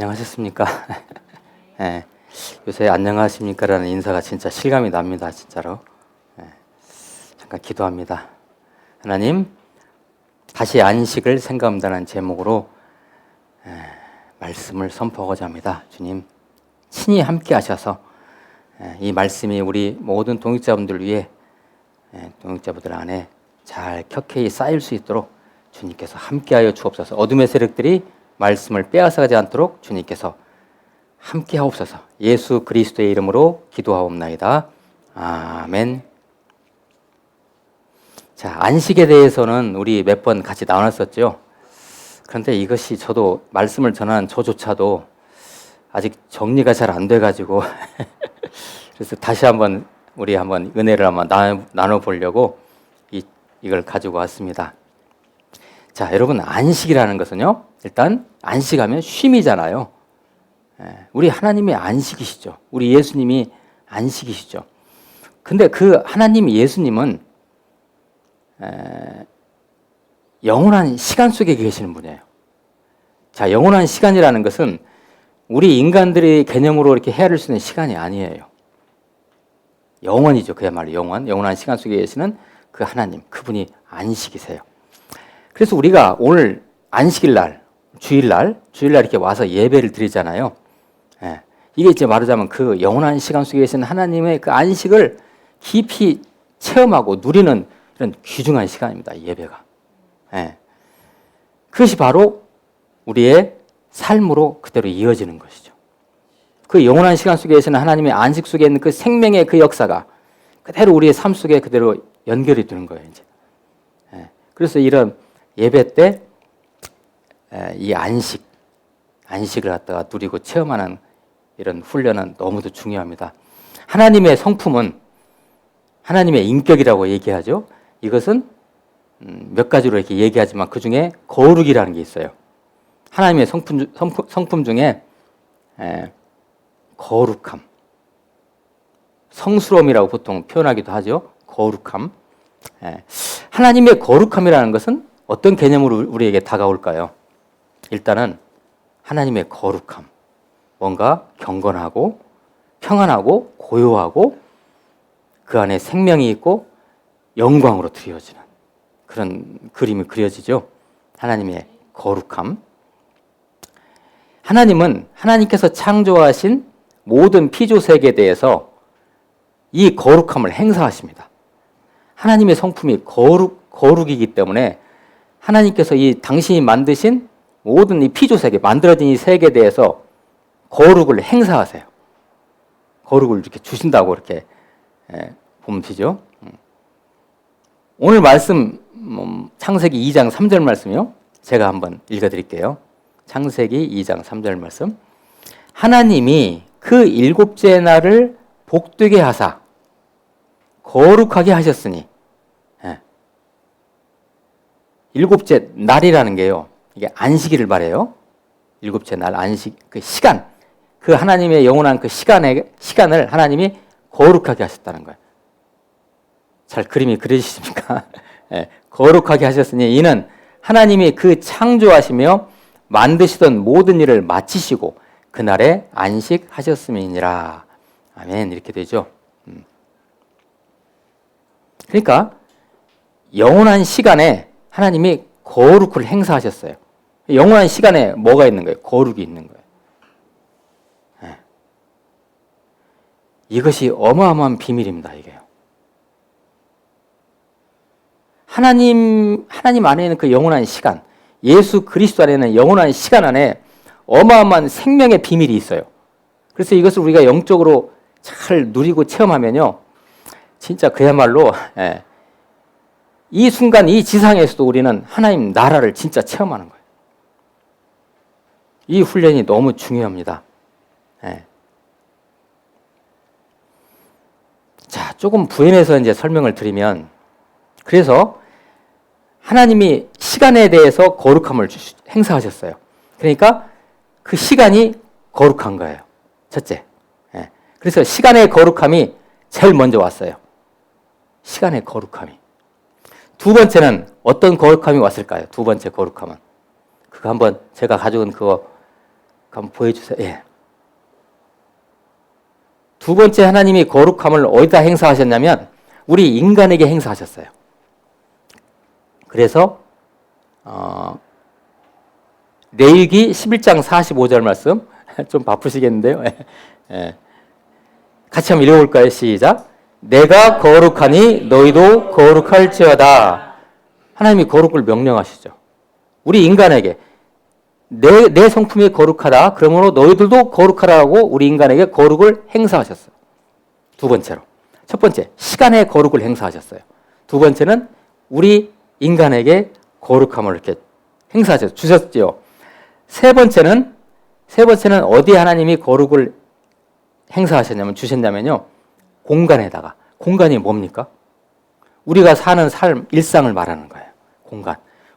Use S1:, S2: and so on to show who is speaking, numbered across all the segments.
S1: 안녕하셨습니까? 예, 요새 안녕하십니까라는 인사가 진짜 실감이 납니다. 진짜로. 잠깐 기도합니다. 하나님, 다시 안식을 생각한다는 제목으로 말씀을 선포하고자 합니다. 주님, 친히 함께 하셔서 이 말씀이 우리 모든 동역자분들 위해 동역자분들 안에 잘 켜켜이 쌓일 수 있도록 주님께서 함께하여 주옵소서. 어둠의 세력들이 말씀을 빼앗아가지 않도록 주님께서 함께 하옵소서. 예수 그리스도의 이름으로 기도하옵나이다. 아멘. 자, 안식에 대해서는 우리 몇 번 같이 나눴었죠. 그런데 이것이 저도 말씀을 전하는 저조차도 아직 정리가 잘 안 돼가지고 그래서 다시 한번 우리 한번 은혜를 한번 나눠보려고 이걸 가지고 왔습니다. 자, 여러분, 안식이라는 것은요, 일단 안식하면 쉼이잖아요. 우리 하나님의 안식이시죠. 우리 예수님이 안식이시죠. 근데 그 하나님 예수님은 영원한 시간 속에 계시는 분이에요. 자, 영원한 시간이라는 것은 우리 인간들의 개념으로 이렇게 헤아릴 수 있는 시간이 아니에요. 영원이죠. 그야말로 영원한 시간 속에 계시는 그 하나님, 그분이 안식이세요. 그래서 우리가 오늘 안식일날, 주일날 이렇게 와서 예배를 드리잖아요. 이게 이제 말하자면 그 영원한 시간 속에 계신 하나님의 그 안식을 깊이 체험하고 누리는 이런 귀중한 시간입니다. 예배가. 그것이 바로 우리의 삶으로 그대로 이어지는 것이죠. 그 영원한 시간 속에 계시는 하나님의 안식 속에 있는 그 생명의 그 역사가 그대로 우리의 삶 속에 그대로 연결이 되는 거예요. 이제. 그래서 이런 예배 때 이 안식을 갖다가 누리고 체험하는 이런 훈련은 너무도 중요합니다. 하나님의 성품은 하나님의 인격이라고 얘기하죠. 이것은 몇 가지로 이렇게 얘기하지만 그 중에 거룩이라는 게 있어요. 하나님의 성품 중에 거룩함, 성스러움이라고 보통 표현하기도 하죠. 거룩함. 하나님의 거룩함이라는 것은 어떤 개념으로 우리에게 다가올까요? 일단은 하나님의 거룩함, 뭔가 경건하고 평안하고 고요하고 그 안에 생명이 있고 영광으로 드려지는 그런 그림이 그려지죠. 하나님의 거룩함. 하나님은 하나님께서 창조하신 모든 피조 세계에 대해서 이 거룩함을 행사하십니다. 하나님의 성품이 거룩이기 때문에 하나님께서 이 당신이 만드신 모든 이 피조 세계, 만들어진 이 세계에 대해서 거룩을 행사하세요. 거룩을 이렇게 주신다고 이렇게 보면 되죠. 오늘 말씀 창세기 2장 3절 말씀이요. 제가 한번 읽어드릴게요. 창세기 2장 3절 말씀. 하나님이 그 일곱째 날을 복되게 하사 거룩하게 하셨으니. 일곱째 날이라는 게요, 이게 안식일을 말해요. 일곱째 날 안식, 그 시간, 그 하나님의 영원한 그 시간을 하나님이 거룩하게 하셨다는 거예요. 잘 그림이 그려지십니까? 거룩하게 하셨으니 이는 하나님이 그 창조하시며 만드시던 모든 일을 마치시고 그날에 안식하셨음이니라. 아멘. 이렇게 되죠. 그러니까 영원한 시간에 하나님이 거룩을 행사하셨어요. 영원한 시간에 뭐가 있는 거예요? 거룩이 있는 거예요. 이것이 어마어마한 비밀입니다. 이게요. 하나님 안에 있는 그 영원한 시간, 예수 그리스도 안에 있는 영원한 시간 안에 어마어마한 생명의 비밀이 있어요. 그래서 이것을 우리가 영적으로 잘 누리고 체험하면요, 진짜 그야말로 이 순간 이 지상에서도 우리는 하나님 나라를 진짜 체험하는 거예요. 이 훈련이 너무 중요합니다. 자, 조금 부연해서 이제 설명을 드리면, 그래서 하나님이 시간에 대해서 거룩함을 행사하셨어요. 그러니까 그 시간이 거룩한 거예요. 첫째. 그래서 시간의 거룩함이 제일 먼저 왔어요. 시간의 거룩함이. 두 번째는 어떤 거룩함이 왔을까요? 두 번째 거룩함은. 그거 한번 제가 가져온 그거 한번 보여주세요. 예. 두 번째 하나님이 거룩함을 어디다 행사하셨냐면 우리 인간에게 행사하셨어요. 그래서 레위기 11장 45절 말씀 좀 바쁘시겠는데요. 예. 같이 한번 읽어볼까요? 시작. 내가 거룩하니 너희도 거룩할지어다. 하나님이 거룩을 명령하시죠. 우리 인간에게 내 성품이 거룩하다. 그러므로 너희들도 거룩하라고 우리 인간에게 거룩을 행사하셨어요. 두 번째로. 첫 번째, 시간의 거룩을 행사하셨어요. 두 번째는 우리 인간에게 거룩함을 이렇게 주셨지요. 세 번째는 어디에 하나님이 거룩을 주셨냐면요. 공간에다가. 공간이 뭡니까? 우리가 사는 삶, 일상을 말하는 거예요. 공간.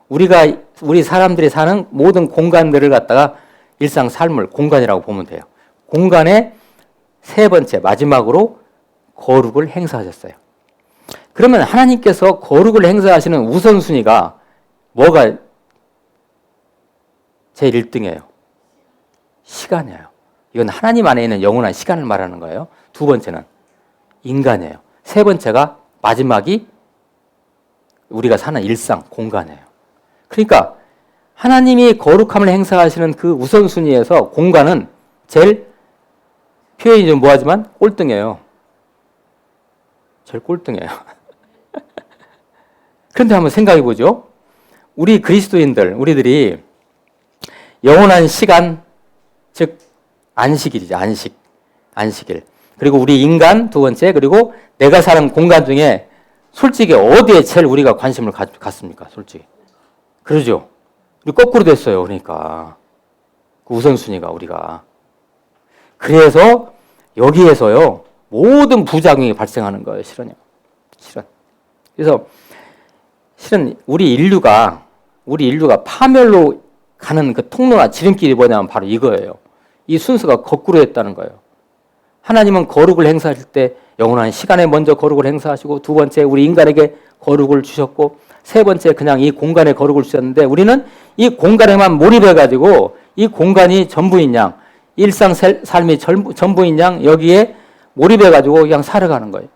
S1: 우리 사람들이 사는 모든 공간들을 갖다가 일상 삶을 공간이라고 보면 돼요. 공간에 세 번째, 마지막으로 거룩을 행사하셨어요. 그러면 하나님께서 거룩을 행사하시는 우선순위가 뭐가 제일 1등이에요? 시간이에요. 이건 하나님 안에 있는 영원한 시간을 말하는 거예요. 두 번째는 인간이에요. 세 번째가 마지막이 우리가 사는 일상, 공간이에요. 그러니까 하나님이 거룩함을 행사하시는 그 우선순위에서 공간은 제일 표현이 좀 뭐하지만 꼴등이에요. 제일 꼴등이에요. 그런데 한번 생각해 보죠. 우리 그리스도인들, 우리들이 영원한 시간, 즉 안식일이죠. 안식일. 그리고 우리 인간 두 번째, 그리고 내가 사는 공간 중에 솔직히 어디에 제일 우리가 관심을 갖습니까? 솔직히. 그러죠. 우리 거꾸로 됐어요. 그러니까 그 우선순위가 우리가. 그래서 여기에서요 모든 부작용이 발생하는 거예요. 실은. 그래서 실은 우리 인류가 파멸로 가는 그 통로나 지름길이 뭐냐면 바로 이거예요. 이 순서가 거꾸로 했다는 거예요. 하나님은 거룩을 행사하실 때 영원한 시간에 먼저 거룩을 행사하시고 두 번째 우리 인간에게 거룩을 주셨고 세 번째 그냥 이 공간에 거룩을 주셨는데 우리는 이 공간에만 몰입해가지고 이 공간이 전부인 양 일상 삶이 전부인 양 여기에 몰입해가지고 그냥 살아가는 거예요.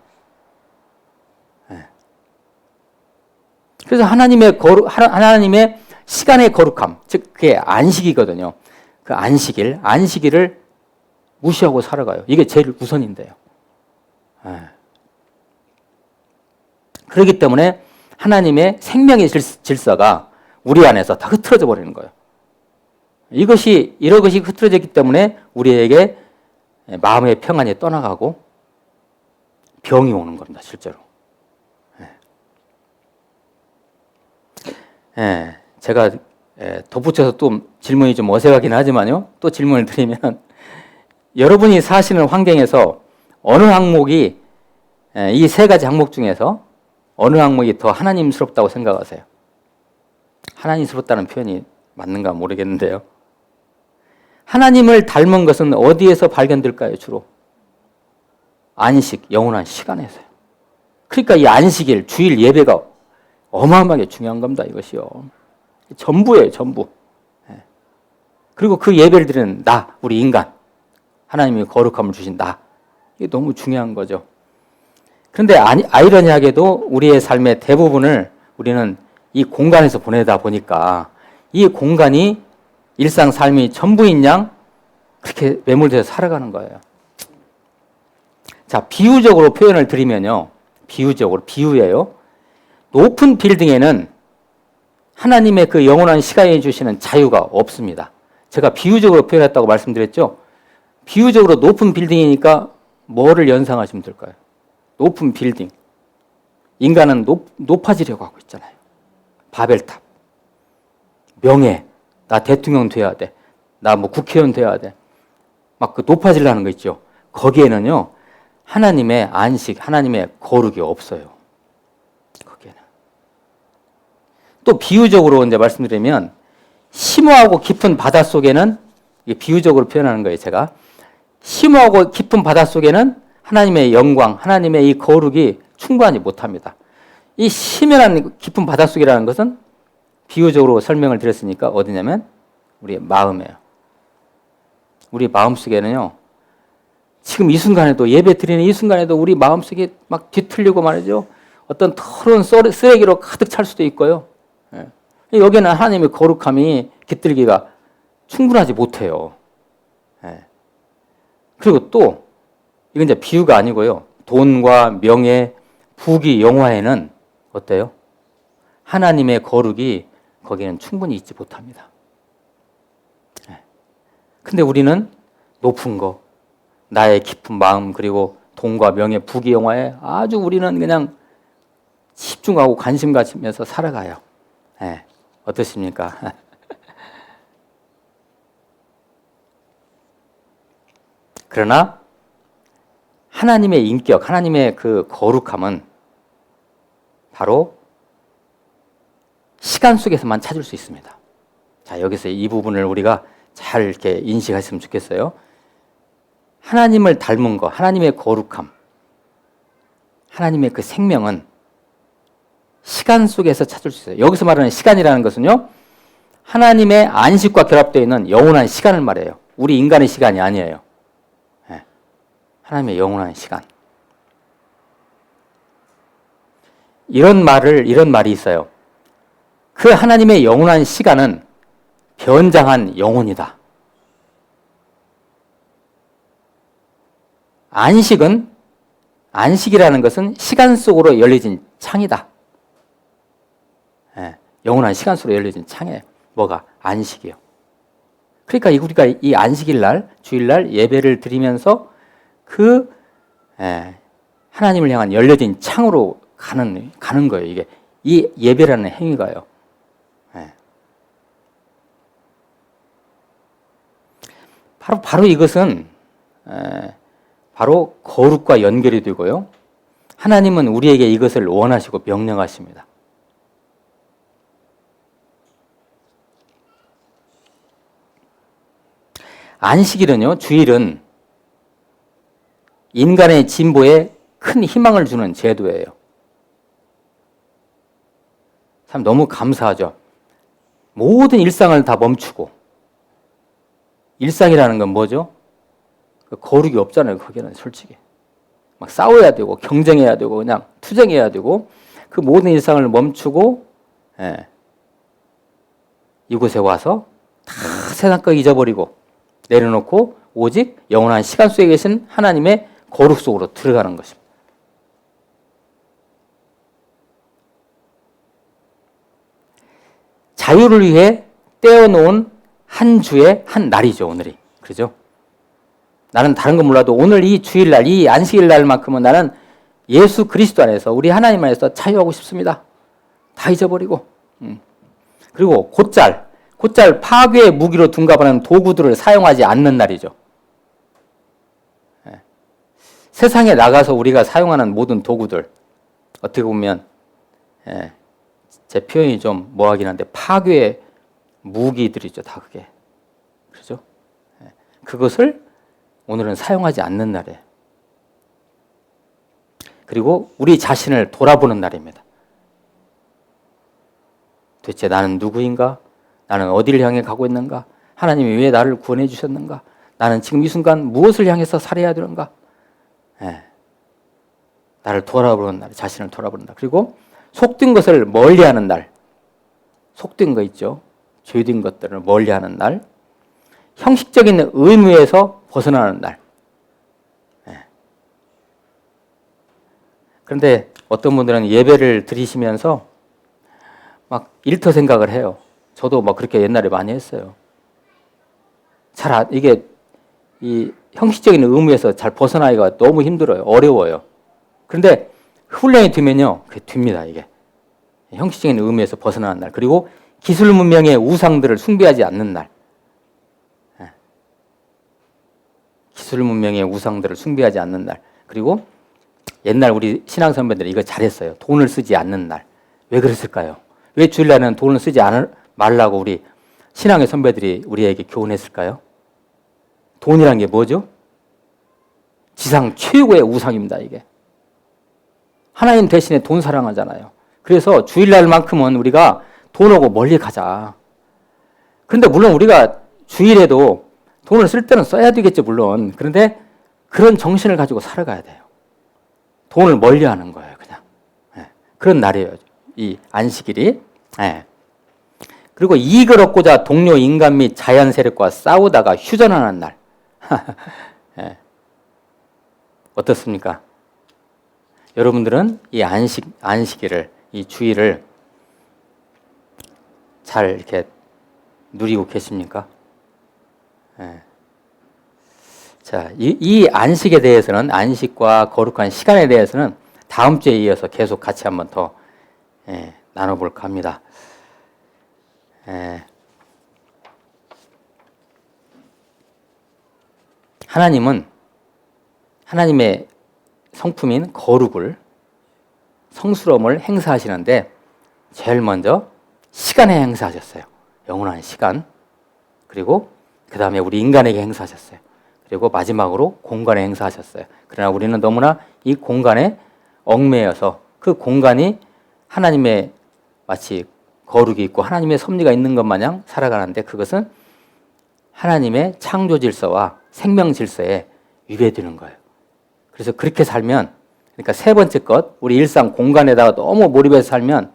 S1: 그래서 하나님의 시간의 거룩함, 즉 그게 안식이거든요. 그 안식일을 무시하고 살아가요. 이게 제일 우선인데요. 그렇기 때문에 하나님의 생명의 질서가 우리 안에서 다 흐트러져 버리는 거예요. 이런 것이 흐트러졌기 때문에 우리에게 마음의 평안이 떠나가고 병이 오는 겁니다. 실제로. 제가 덧붙여서 또 질문이 좀 어색하긴 하지만요. 또 질문을 드리면 여러분이 사시는 환경에서 어느 항목이 이 세 가지 항목 중에서 어느 항목이 더 하나님스럽다고 생각하세요? 하나님스럽다는 표현이 맞는가 모르겠는데요. 하나님을 닮은 것은 어디에서 발견될까요? 주로 안식, 영원한 시간에서요. 그러니까 이 안식일, 주일 예배가 어마어마하게 중요한 겁니다. 이것이요. 전부예요. 전부. 그리고 그 예배를 드리는 나, 우리 인간. 하나님이 거룩함을 주신 나. 이게 너무 중요한 거죠. 그런데 아이러니하게도 우리의 삶의 대부분을 우리는 이 공간에서 보내다 보니까 이 공간이 일상 삶이 전부인 양 그렇게 매몰돼서 살아가는 거예요. 자, 비유적으로 표현을 드리면요. 비유예요. 높은 빌딩에는 하나님의 그 영원한 시간이 주시는 자유가 없습니다. 제가 비유적으로 표현했다고 말씀드렸죠. 비유적으로 높은 빌딩이니까 뭐를 연상하시면 될까요? 높은 빌딩. 인간은 높아지려고 하고 있잖아요. 바벨탑. 명예. 나 대통령 돼야 돼. 나 뭐 국회의원 돼야 돼. 막 그 높아지려는 거 있죠. 거기에는요. 하나님의 안식, 하나님의 거룩이 없어요. 거기에는. 또 비유적으로 이제 말씀드리면 심오하고 깊은 바다 속에는 비유적으로 표현하는 거예요, 제가. 심오하고 깊은 바다 속에는 하나님의 영광, 하나님의 이 거룩이 충분하지 못합니다. 이 심연한 깊은 바다 속이라는 것은 비유적으로 설명을 드렸으니까 어디냐면 우리의 마음이에요. 우리 마음속에는요, 지금 이 순간에도, 예배 드리는 이 순간에도 우리 마음속에 막 뒤틀리고 말이죠. 어떤 더러운 쓰레기로 가득 찰 수도 있고요. 여기는 하나님의 거룩함이 깃들기가 충분하지 못해요. 그리고 또 이건 이제 비유가 아니고요. 돈과 명예, 부귀, 영화에는 어때요? 하나님의 거룩이 거기는 충분히 있지 못합니다. 근데 우리는 높은 거, 나의 깊은 마음, 그리고 돈과 명예, 부귀, 영화에 아주 우리는 그냥 집중하고 관심 가지면서 살아가요. 어떻습니까? 그러나 하나님의 인격, 하나님의 그 거룩함은 바로 시간 속에서만 찾을 수 있습니다. 자, 여기서 이 부분을 우리가 잘 이렇게 인식했으면 좋겠어요. 하나님을 닮은 것, 하나님의 거룩함, 하나님의 그 생명은 시간 속에서 찾을 수 있어요. 여기서 말하는 시간이라는 것은요, 하나님의 안식과 결합되어 있는 영원한 시간을 말해요. 우리 인간의 시간이 아니에요. 하나님의 영원한 시간. 이런 말이 있어요. 그 하나님의 영원한 시간은 변장한 영혼이다. 안식이라는 것은 시간 속으로 열려진 창이다. 영원한 시간 속으로 열려진 창이에요. 뭐가? 안식이요. 그러니까 우리가 이 안식일 날, 주일날 예배를 드리면서 그 하나님을 향한 열려진 창으로 가는 거예요. 이게 이 예배라는 행위가요. 바로 이것은 바로 거룩과 연결이 되고요. 하나님은 우리에게 이것을 원하시고 명령하십니다. 안식일은요, 주일은 인간의 진보에 큰 희망을 주는 제도예요. 참 너무 감사하죠. 모든 일상을 다 멈추고, 일상이라는 건 뭐죠? 거룩이 없잖아요, 거기는 솔직히. 막 싸워야 되고, 경쟁해야 되고, 그냥 투쟁해야 되고, 그 모든 일상을 멈추고, 이곳에 와서 다 세상 거 잊어버리고, 내려놓고, 오직 영원한 시간 속에 계신 하나님의 거룩 속으로 들어가는 것입니다. 자유를 위해 떼어놓은 한 주의 한 날이죠, 오늘이. 그죠? 나는 다른 건 몰라도 오늘 이 주일날, 이 안식일날만큼은 나는 예수 그리스도 안에서, 우리 하나님 안에서 자유하고 싶습니다. 다 잊어버리고. 그리고 곧잘 파괴의 무기로 둔갑하는 도구들을 사용하지 않는 날이죠. 세상에 나가서 우리가 사용하는 모든 도구들, 어떻게 보면 제 표현이 좀 뭐하긴 한데 파괴의 무기들이죠, 다 그게. 그렇죠? 그것을 오늘은 사용하지 않는 날이에요. 그리고 우리 자신을 돌아보는 날입니다. 도대체 나는 누구인가? 나는 어디를 향해 가고 있는가? 하나님이 왜 나를 구원해 주셨는가? 나는 지금 이 순간 무엇을 향해서 살아야 되는가? 나를 돌아보는 날, 자신을 돌아보는 날. 그리고 속된 것을 멀리하는 날. 속된 거 있죠. 죄된 것들을 멀리하는 날. 형식적인 의무에서 벗어나는 날. 그런데 어떤 분들은 예배를 드리시면서 막 일터 생각을 해요. 저도 막 그렇게 옛날에 많이 했어요. 이게 이 형식적인 의무에서 잘 벗어나기가 너무 힘들어요. 어려워요. 그런데 훈련이 되면요, 그게 됩니다, 이게. 형식적인 의무에서 벗어나는 날. 그리고 기술 문명의 우상들을 숭배하지 않는 날. 기술 문명의 우상들을 숭배하지 않는 날. 그리고 옛날 우리 신앙 선배들이 이거 잘했어요. 돈을 쓰지 않는 날. 왜 그랬을까요? 왜 주일날에는 돈을 쓰지 말라고 우리 신앙의 선배들이 우리에게 교훈했을까요? 돈이란 게 뭐죠? 지상 최고의 우상입니다, 이게. 하나님 대신에 돈 사랑하잖아요. 그래서 주일날만큼은 우리가 돈하고 멀리 가자. 그런데 물론 우리가 주일에도 돈을 쓸 때는 써야 되겠죠, 물론. 그런데 그런 정신을 가지고 살아가야 돼요. 돈을 멀리하는 거예요, 그냥. 예. 그런 날이에요, 이 안식일이. 예. 그리고 이익을 얻고자 동료 인간 및 자연 세력과 싸우다가 휴전하는 날. 예. 어떻습니까? 여러분들은 이 안식일을, 이 주일을 잘 이렇게 누리고 계십니까? 예. 자, 이 안식에 대해서는, 안식과 거룩한 시간에 대해서는 다음 주에 이어서 계속 같이 한번 더 나눠볼까 합니다. 하나님은 하나님의 성품인 거룩을, 성스러움을 행사하시는데 제일 먼저 시간에 행사하셨어요. 영원한 시간. 그리고 그 다음에 우리 인간에게 행사하셨어요. 그리고 마지막으로 공간에 행사하셨어요. 그러나 우리는 너무나 이 공간에 얽매여서 그 공간이 하나님의 마치 거룩이 있고 하나님의 섭리가 있는 것 마냥 살아가는데 그것은 하나님의 창조 질서와 생명 질서에 위배되는 거예요. 그래서 그렇게 살면, 그러니까 세 번째 것, 우리 일상 공간에다가 너무 몰입해서 살면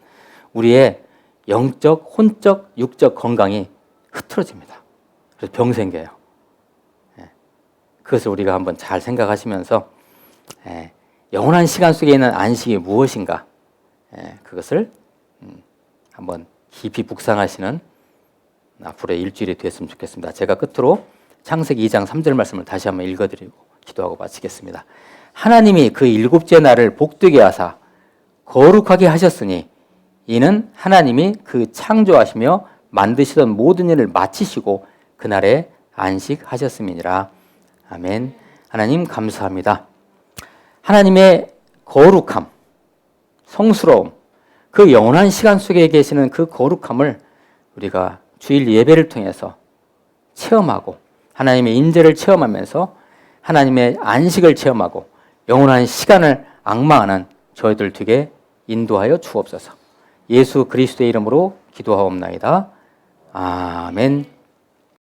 S1: 우리의 영적, 혼적, 육적 건강이 흐트러집니다. 그래서 병 생겨요. 그것을 우리가 한번 잘 생각하시면서 영원한 시간 속에 있는 안식이 무엇인가, 그것을 한번 깊이 묵상하시는 앞으로의 일주일이 되었으면 좋겠습니다. 제가 끝으로 창세기 2장 3절 말씀을 다시 한번 읽어드리고 기도하고 마치겠습니다. 하나님이 그 일곱째 날을 복되게 하사 거룩하게 하셨으니 이는 하나님이 그 창조하시며 만드시던 모든 일을 마치시고 그날에 안식하셨음이니라. 아멘. 하나님 감사합니다. 하나님의 거룩함, 성스러움, 그 영원한 시간 속에 계시는 그 거룩함을 우리가 주일 예배를 통해서 체험하고 하나님의 인재를 체험하면서 하나님의 안식을 체험하고 영원한 시간을 앙망하는 저희들 되게 인도하여 주옵소서. 예수 그리스도의 이름으로 기도하옵나이다. 아멘.